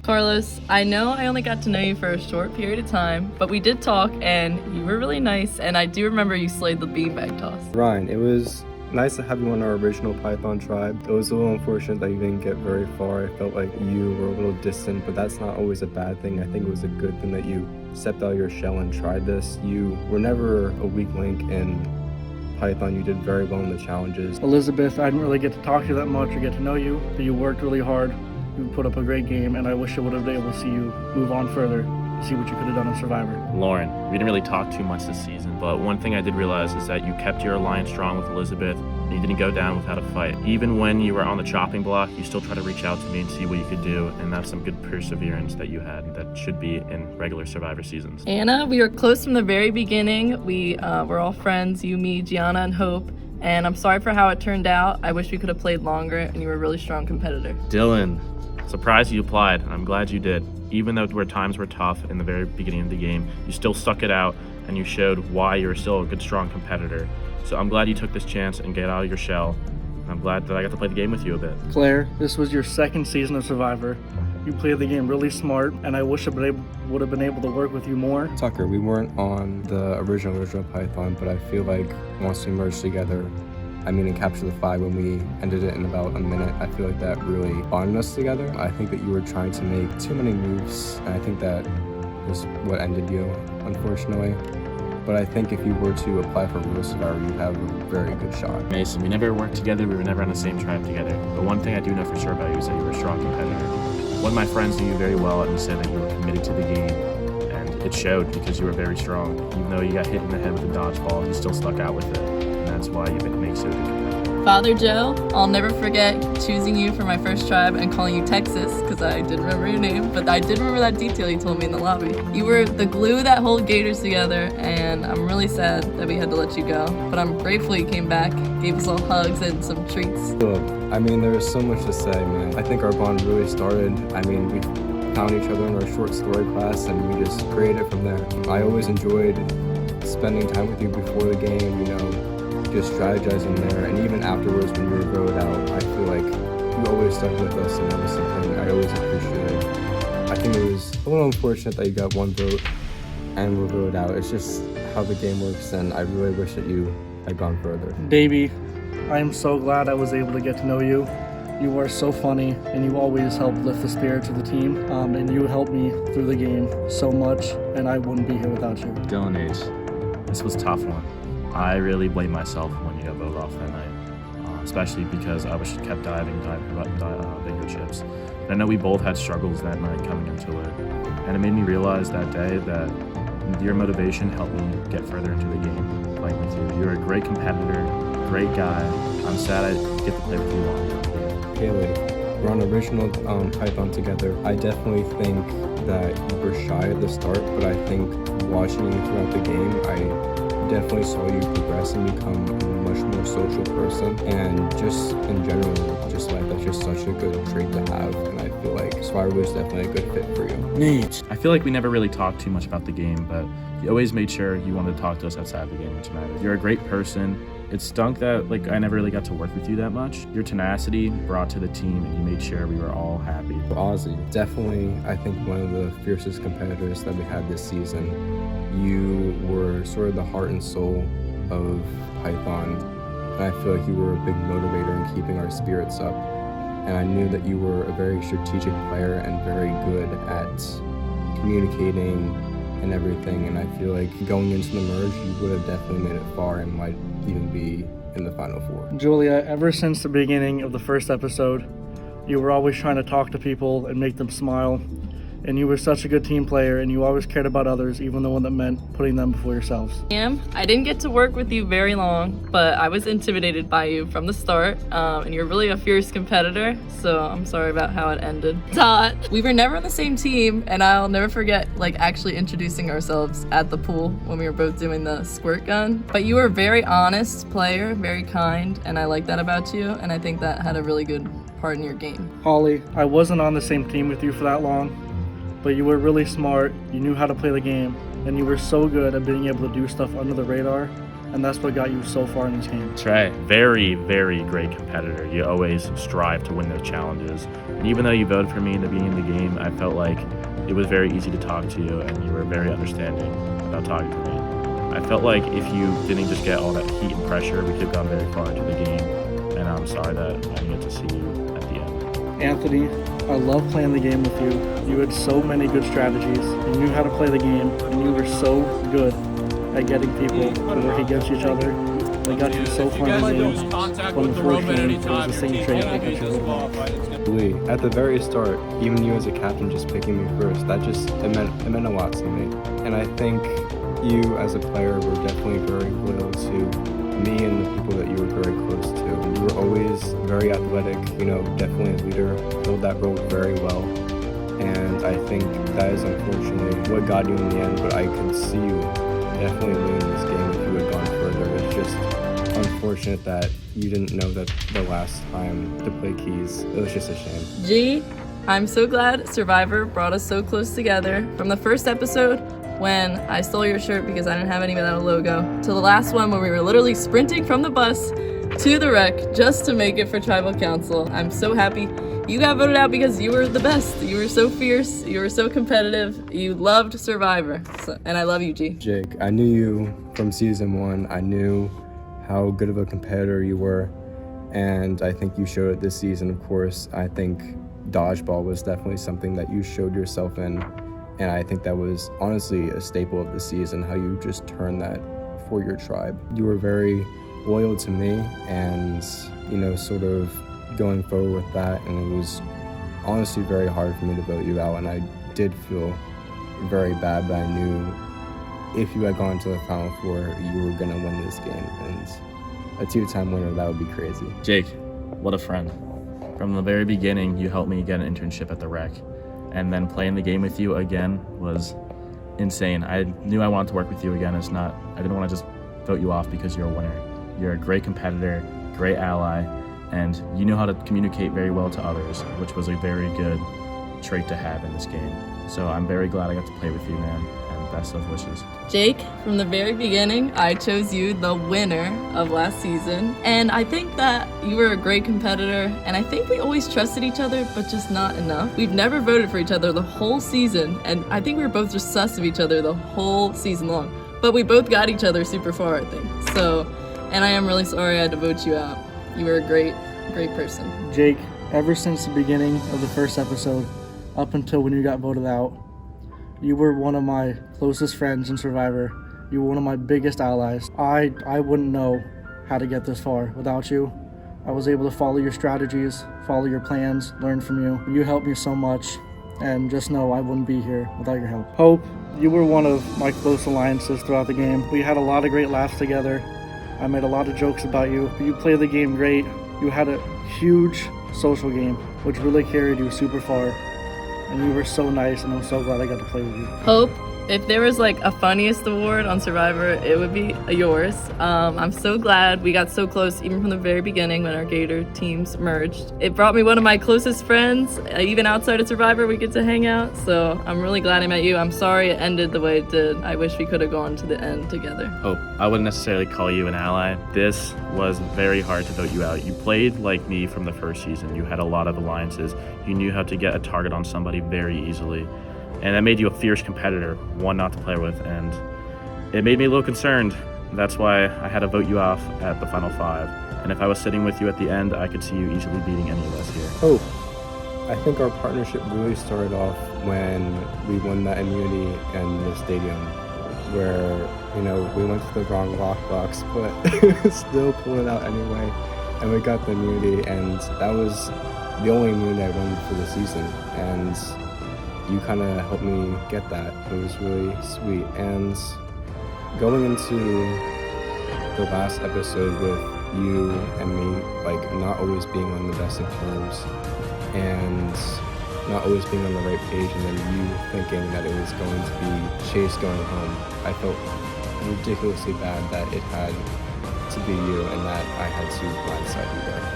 Carlos, I know I only got to know you for a short period of time, but we did talk and you were really nice, and I do remember you slayed the beanbag toss. Ryan, it was nice to have you on our original Python tribe. It was a little unfortunate that you didn't get very far. I felt like you were a little distant, but that's not always a bad thing. I think it was a good thing that you stepped out of your shell and tried this. You were never a weak link in Python. You did very well in the challenges. Elizabeth, I didn't really get to talk to you that much or get to know you, but you worked really hard. You put up a great game, and I wish I would have been able to see you move on further, see what you could have done in Survivor. Lauren, we didn't really talk too much this season, but one thing I did realize is that you kept your alliance strong with Elizabeth, and you didn't go down without a fight. Even when you were on the chopping block, you still tried to reach out to me and see what you could do, and that's some good perseverance that you had that should be in regular Survivor seasons. Anna, we were close from the very beginning. We were all friends, you, me, Gianna, and Hope. And I'm sorry for how it turned out. I wish we could have played longer, and you were a really strong competitor. Dylan, surprised you applied. I'm glad you did. Even though times were tough in the very beginning of the game, you still stuck it out and you showed why you're still a good, strong competitor. So I'm glad you took this chance and get out of your shell. I'm glad that I got to play the game with you a bit. Claire, this was your second season of Survivor. You played the game really smart, and I wish I would have been able to work with you more. Tucker, we weren't on the original Python, but I feel like once we merged together, and Capture the Flag, when we ended it in about a minute, I feel like that really bonded us together. I think that you were trying to make too many moves, and I think that was what ended you, unfortunately. But I think if you were to apply for Real Survivor, you'd have a very good shot. Mason, we never worked together, we were never on the same tribe together. But one thing I do know for sure about you is that you were a strong competitor. One of my friends knew you very well, and he said that you were committed to the game, and it showed because you were very strong. Even though you got hit in the head with a dodgeball, you still stuck out with it. That's why you make so good competitor. Father Joe, I'll never forget choosing you for my first tribe and calling you Texas, because I didn't remember your name, but I did remember that detail you told me in the lobby. You were the glue that held Gators together, and I'm really sad that we had to let you go. But I'm grateful you came back, gave us all hugs and some treats. Look, there was so much to say, man. I think our bond really started. We found each other in our short story class, and we just created from there. I always enjoyed spending time with you before the game, just strategizing there, and even afterwards when you were voted out, I feel like you always stuck with us, and that was something I always appreciated. I think it was a little unfortunate that you got one vote and were voted out. It's just how the game works, and I really wish that you had gone further. Davey, I am so glad I was able to get to know you. You are so funny, and you always help lift the spirits of the team, and you helped me through the game so much, and I wouldn't be here without you. Dylan H., this was a tough one. I really blame myself when you got voted off that night, especially because I wish you kept diving bingo chips. And I know we both had struggles that night coming into it, and it made me realize that day that your motivation helped me get further into the game playing with you. You're a great competitor, great guy. I'm sad I get to play with you longer. Kaylee, we're on original Python together. I definitely think that you were shy at the start, but I think watching you throughout the game, I definitely saw you progress and become a much more social person, and just in general, just like that's just such a good trait to have, and I feel like Survivor was definitely a good fit for you. Nate, I feel like we never really talked too much about the game, but you always made sure you wanted to talk to us outside the game, which mattered. You're a great person. It stunk that I never really got to work with you that much. Your tenacity brought to the team, and you made sure we were all happy. Ozzy, definitely, I think one of the fiercest competitors that we had this season. You were sort of the heart and soul of Python, and I feel like you were a big motivator in keeping our spirits up. And I knew that you were a very strategic player and very good at communicating and everything, and I feel like going into the merge, you would have definitely made it far and might even be in the Final Four. Julia, ever since the beginning of the first episode, you were always trying to talk to people and make them smile, and you were such a good team player, and you always cared about others, even the one that meant putting them before yourselves. I didn't get to work with you very long, but I was intimidated by you from the start, and you're really a fierce competitor, so I'm sorry about how it ended. Todd, we were never on the same team, and I'll never forget actually introducing ourselves at the pool when we were both doing the squirt gun. But you were a very honest player, very kind, and I like that about you, and I think that had a really good part in your game. Holly, I wasn't on the same team with you for that long, but you were really smart, you knew how to play the game, and you were so good at being able to do stuff under the radar. and that's what got you so far in this game. That's right. Very, very great competitor. You always strive to win those challenges. And even though you voted for me in the beginning of the game, I felt like it was very easy to talk to you, and you were very understanding about talking to me. I felt like if you didn't just get all that heat and pressure, we could have gone very far into the game, and I'm sorry that I didn't get to see you at the end. Anthony, I love playing the game with you. You had so many good strategies. You knew how to play the game, and you were so good at getting people to work against each other. They got you so far in the game. From the first game, it was the same trait that got you winning. Lee, at the very start, even you as a captain just picking me first, it meant a lot to me. And I think you as a player were definitely very loyal to me and the people that you were very close to. You were always very athletic, definitely a leader, filled that role very well. And I think that is unfortunately what got you in the end, but I could see you definitely winning this game if you had gone further. It's just unfortunate that you didn't know that the last time to play keys. It was just a shame. G, I'm so glad Survivor brought us so close together. From the first episode, when I stole your shirt because I didn't have any without a logo, to the last one where we were literally sprinting from the bus to the wreck just to make it for Tribal Council. I'm so happy you got voted out because you were the best. You were so fierce, you were so competitive, you loved Survivor, and I love you, G. Jake, I knew you from season 1. I knew how good of a competitor you were, and I think you showed it this season, of course. I think dodgeball was definitely something that you showed yourself in. And I think that was honestly a staple of the season, how you just turned that for your tribe. You were very loyal to me and, sort of going forward with that. And it was honestly very hard for me to vote you out. And I did feel very bad, but I knew if you had gone to the Final Four, you were going to win this game. And a 2-time winner, that would be crazy. Jake, what a friend. From the very beginning, you helped me get an internship at the Rec. And then playing the game with you again was insane. I knew I wanted to work with you again. I didn't want to just vote you off because you're a winner. You're a great competitor, great ally, and you know how to communicate very well to others, which was a very good trait to have in this game. So I'm very glad I got to play with you, man, and best of wishes. Jake, from the very beginning, I chose you the winner of last season. And I think that you were a great competitor, and I think we always trusted each other, but just not enough. We've never voted for each other the whole season, and I think we were both just sus of each other the whole season long. But we both got each other super far, I think. So, and I am really sorry I had to vote you out. You were a great, great person. Jake, ever since the beginning of the first episode, up until when you got voted out, you were one of my closest friends in Survivor. You were one of my biggest allies. I wouldn't know how to get this far without you. I was able to follow your strategies, follow your plans, learn from you. You helped me so much, and just know I wouldn't be here without your help. Hope, you were one of my close alliances throughout the game. We had a lot of great laughs together. I made a lot of jokes about you. You played the game great. You had a huge social game, which really carried you super far. And you were so nice, and I'm so glad I got to play with you. Hope, if there was like a funniest award on Survivor, it would be yours. I'm so glad we got so close even from the very beginning when our Gator teams merged. It brought me one of my closest friends. Even outside of Survivor, we get to hang out. So I'm really glad I met you. I'm sorry it ended the way it did. I wish we could have gone to the end together. Hope, I wouldn't necessarily call you an ally. This was very hard to vote you out. You played like me from the first season. You had a lot of alliances. You knew how to get a target on somebody very easily. And that made you a fierce competitor, one not to play with, and it made me a little concerned. That's why I had to vote you off at the Final 5. And if I was sitting with you at the end, I could see you easily beating any of us here. Hope, I think our partnership really started off when we won that immunity in the stadium, where, we went to the wrong lockbox, but still pulled it out anyway, and we got the immunity, and that was the only immunity I won for the season, and you kind of helped me get that. It was really sweet. And going into the last episode with you and me, not always being on the best of terms and not always being on the right page, and then you thinking that it was going to be Chase going home, I felt ridiculously bad that it had to be you and that I had to blindside you there.